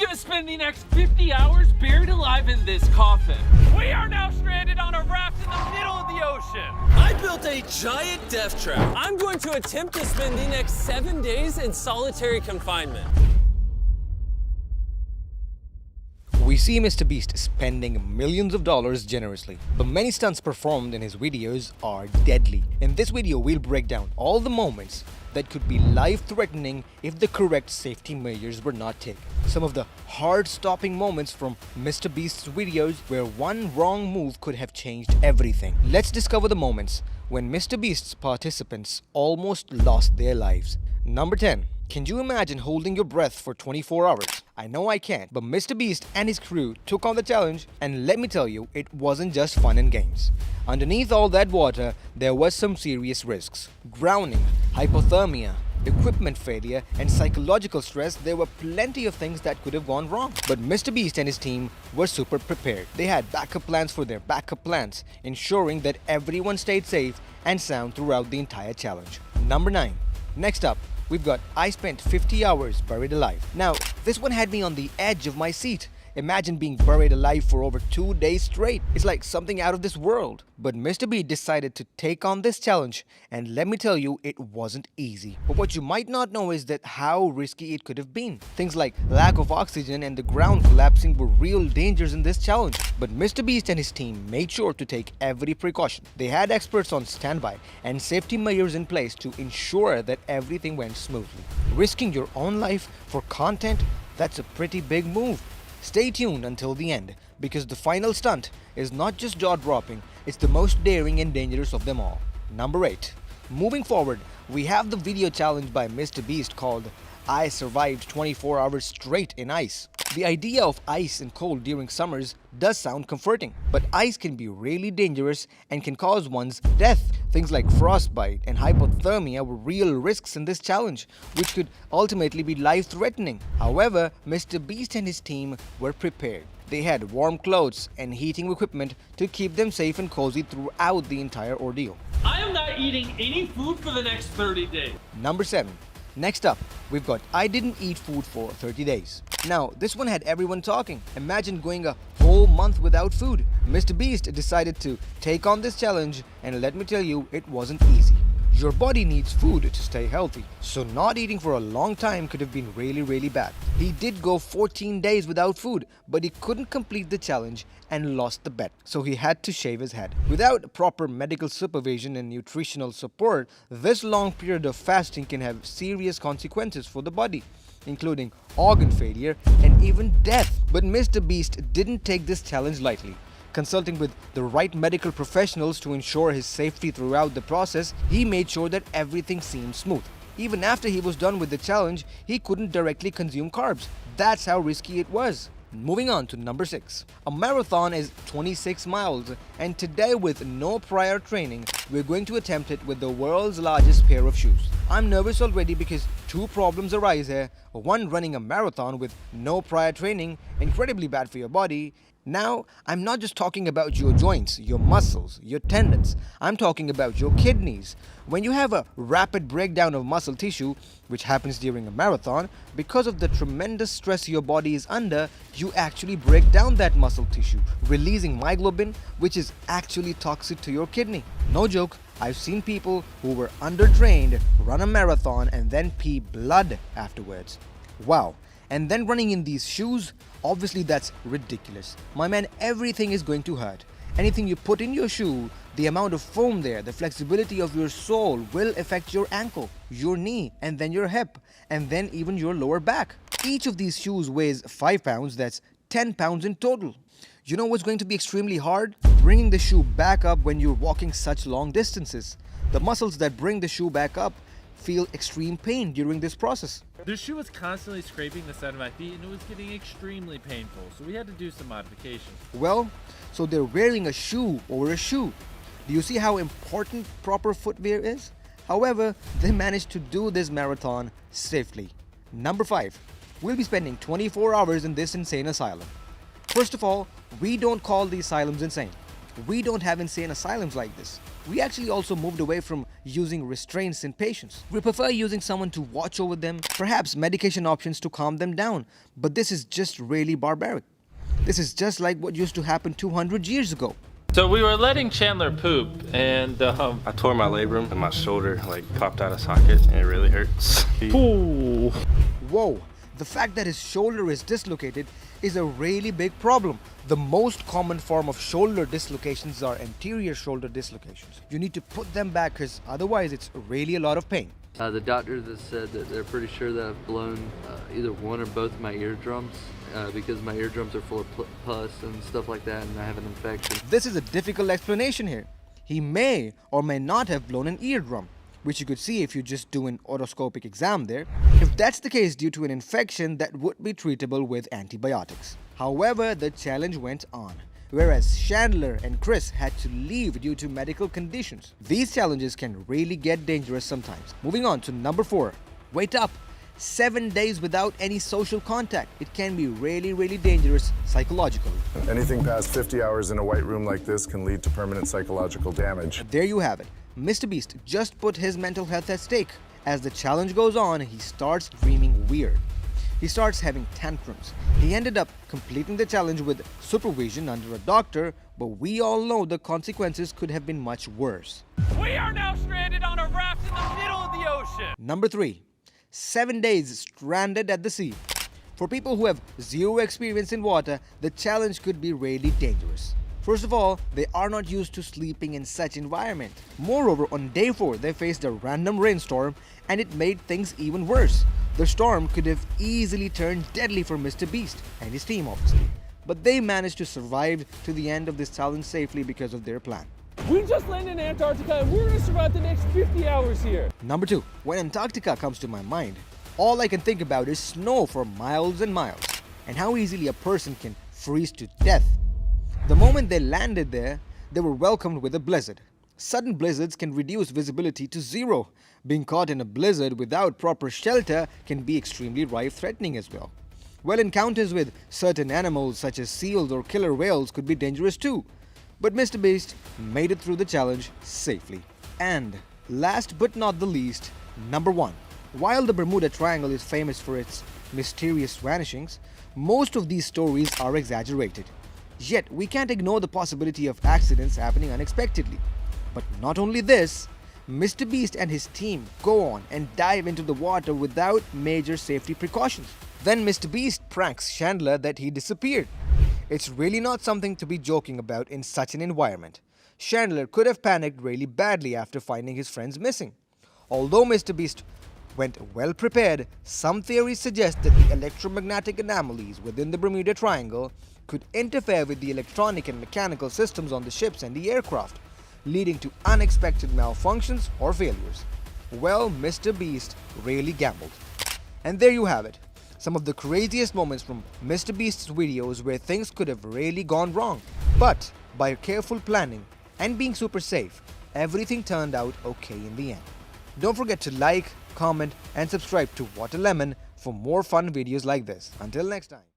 gonna spend the next 50 hours buried alive in this coffin. We are now stranded on a raft in the middle of the ocean. I built a giant death trap. I'm going to attempt to spend the next 7 days in solitary confinement. We see MrBeast spending millions of dollars generously, but many stunts performed in his videos are deadly. In this video, we'll break down all the moments that could be life-threatening if the correct safety measures were not taken. Some of the heart-stopping moments from MrBeast's videos where one wrong move could have changed everything. Let's discover the moments when MrBeast's participants almost lost their lives. Number 10. Can you imagine holding your breath for 24 hours? I know I can't, but MrBeast and his crew took on the challenge, and let me tell you, it wasn't just fun and games. Underneath all that water, there was some serious risks. Drowning, hypothermia, equipment failure, and psychological stress. There were plenty of things that could have gone wrong. But MrBeast and his team were super prepared. They had backup plans for their backup plans, ensuring that everyone stayed safe and sound throughout the entire challenge. Number 9. Next up, we've got I spent 50 hours buried alive. Now, this one had me on the edge of my seat. Imagine being buried alive for over 2 days straight. It's like something out of this world. But MrBeast decided to take on this challenge, and let me tell you, it wasn't easy. But what you might not know is that how risky it could have been. Things like lack of oxygen and the ground collapsing were real dangers in this challenge. But MrBeast and his team made sure to take every precaution. They had experts on standby and safety measures in place to ensure that everything went smoothly. Risking your own life for content, that's a pretty big move. Stay tuned until the end, because the final stunt is not just jaw-dropping, it's the most daring and dangerous of them all. Number 8. Moving forward, we have the video challenge by MrBeast called I Survived 24 Hours Straight in Ice. The idea of ice and cold during summers does sound comforting, but ice can be really dangerous and can cause one's death. Things like frostbite and hypothermia were real risks in this challenge, which could ultimately be life-threatening. However, MrBeast and his team were prepared. They had warm clothes and heating equipment to keep them safe and cozy throughout the entire ordeal. I am not eating any food for the next 30 days. Number 7. Next up, we've got I didn't eat food for 30 days. Now, this one had everyone talking. Imagine going a whole month without food. MrBeast decided to take on this challenge, and let me tell you, it wasn't easy. Your body needs food to stay healthy, so not eating for a long time could have been really bad. He did go 14 days without food, but he couldn't complete the challenge and lost the bet, so he had to shave his head. Without proper medical supervision and nutritional support, this long period of fasting can have serious consequences for the body, including organ failure and even death. But MrBeast didn't take this challenge lightly. Consulting with the right medical professionals to ensure his safety throughout the process, he made sure that everything seemed smooth. Even after he was done with the challenge, he couldn't directly consume carbs. That's how risky it was. Moving on to number 6. A marathon is 26 miles, and today, with no prior training, we're going to attempt it with the world's largest pair of shoes. I'm nervous already because 2 problems arise here. One, running a marathon with no prior training, incredibly bad for your body. Now, I'm not just talking about your joints, your muscles, your tendons. I'm talking about your kidneys. When you have a rapid breakdown of muscle tissue, which happens during a marathon, because of the tremendous stress your body is under, you actually break down that muscle tissue, releasing myoglobin, which is actually toxic to your kidney. No joke, I've seen people who were undertrained run a marathon and then pee blood afterwards. Wow. And then running in these shoes, obviously that's ridiculous. My man, everything is going to hurt. Anything you put in your shoe, the amount of foam there, the flexibility of your sole will affect your ankle, your knee, and then your hip, and then even your lower back. Each of these shoes weighs 5 pounds, that's 10 pounds in total. You know what's going to be extremely hard? Bringing the shoe back up when you're walking such long distances. The muscles that bring the shoe back up feel extreme pain during this process. The shoe was constantly scraping the side of my feet, and it was getting extremely painful, so we had to do some modifications. Well, so they're wearing a shoe over a shoe. Do you see how important proper footwear is? However, they managed to do this marathon safely. Number 5. We'll be spending 24 hours in this insane asylum. First of all, we don't call these asylums insane. We don't have insane asylums like this. We actually also moved away from using restraints in patients. We prefer using someone to watch over them, perhaps medication options to calm them down, but this is just really barbaric. This is just like what used to happen 200 years ago. So we were letting Chandler poop, and I tore my labrum and my shoulder like popped out of socket and it really hurts. Whoa, the fact that his shoulder is dislocated is a really big problem. The most common form of shoulder dislocations are anterior shoulder dislocations. You need to put them back because otherwise it's really a lot of pain. The doctor that said that they're pretty sure that I've blown either one or both of my eardrums because my eardrums are full of pus and stuff like that, and I have an infection. This is a difficult explanation here. He may or may not have blown an eardrum, which you could see if you just do an otoscopic exam there. If that's the case due to an infection, that would be treatable with antibiotics. However, the challenge went on, whereas Chandler and Chris had to leave due to medical conditions. These challenges can really get dangerous sometimes. Moving on to number 4. Wait up! 7 days without any social contact. It can be really dangerous psychologically. Anything past 50 hours in a white room like this can lead to permanent psychological damage. There you have it. MrBeast just put his mental health at stake. As the challenge goes on, he starts dreaming weird. He starts having tantrums. He ended up completing the challenge with supervision under a doctor, but we all know the consequences could have been much worse. we are now stranded on a raft in the middle of the ocean. Number 3. 7 days stranded at the sea. For people who have zero experience in water, the challenge could be really dangerous. First of all, they are not used to sleeping in such environment. Moreover, on day 4, they faced a random rainstorm and it made things even worse. The storm could have easily turned deadly for MrBeast and his team, obviously. But they managed to survive to the end of this challenge safely because of their plan. We just landed in Antarctica and we're gonna survive the next 50 hours here. Number 2. When Antarctica comes to my mind, all I can think about is snow for miles and miles, and how easily a person can freeze to death. The moment they landed there, they were welcomed with a blizzard. Sudden blizzards can reduce visibility to zero. Being caught in a blizzard without proper shelter can be extremely life-threatening as well. Well, encounters with certain animals such as seals or killer whales could be dangerous too. But MrBeast made it through the challenge safely. And last but not the least, number 1. While the Bermuda Triangle is famous for its mysterious vanishings, most of these stories are exaggerated. Yet, we can't ignore the possibility of accidents happening unexpectedly. But not only this, MrBeast and his team go on and dive into the water without major safety precautions. Then MrBeast pranks Chandler that he disappeared. It's really not something to be joking about in such an environment. Chandler could have panicked really badly after finding his friends missing. Although MrBeast went well prepared, some theories suggest that the electromagnetic anomalies within the Bermuda Triangle could interfere with the electronic and mechanical systems on the ships and the aircraft, leading to unexpected malfunctions or failures. Well, MrBeast really gambled. And there you have it. Some of the craziest moments from MrBeast's videos where things could have really gone wrong. But by careful planning and being super safe, everything turned out okay in the end. Don't forget to like, comment and subscribe to Water Lemon for more fun videos like this. Until next time.